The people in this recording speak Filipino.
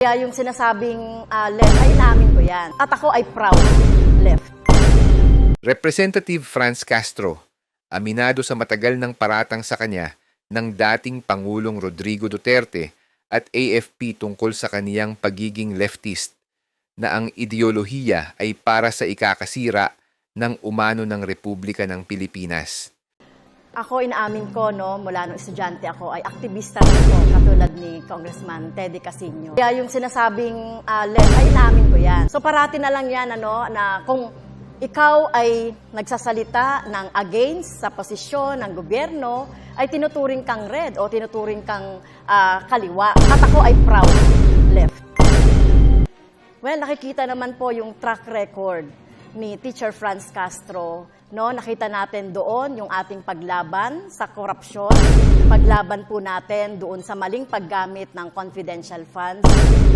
Kaya yung sinasabing left, ay namin ko yan. At ako ay proud left. Representative Franz Castro, aminado sa matagal ng paratang sa kanya ng dating Pangulong Rodrigo Duterte at AFP tungkol sa kaniyang pagiging leftist, na ang ideolohiya ay para sa ikakasira ng umano ng Republika ng Pilipinas. Ako, inaamin ko, mula nung estudyante ako, ay aktivista rin ako, katulad ni Congressman Teddy Casino. Kaya yung sinasabing left, ay inaamin ko yan. So parati na lang yan, na kung ikaw ay nagsasalita ng against sa posisyon ng gobyerno, ay tinuturing kang red o tinuturing kang kaliwa. At ako ay proud left. Well, nakikita naman po yung track record ni Teacher Franz Castro. Nakita natin doon yung ating paglaban sa korupsyon, paglaban po natin doon sa maling paggamit ng confidential funds.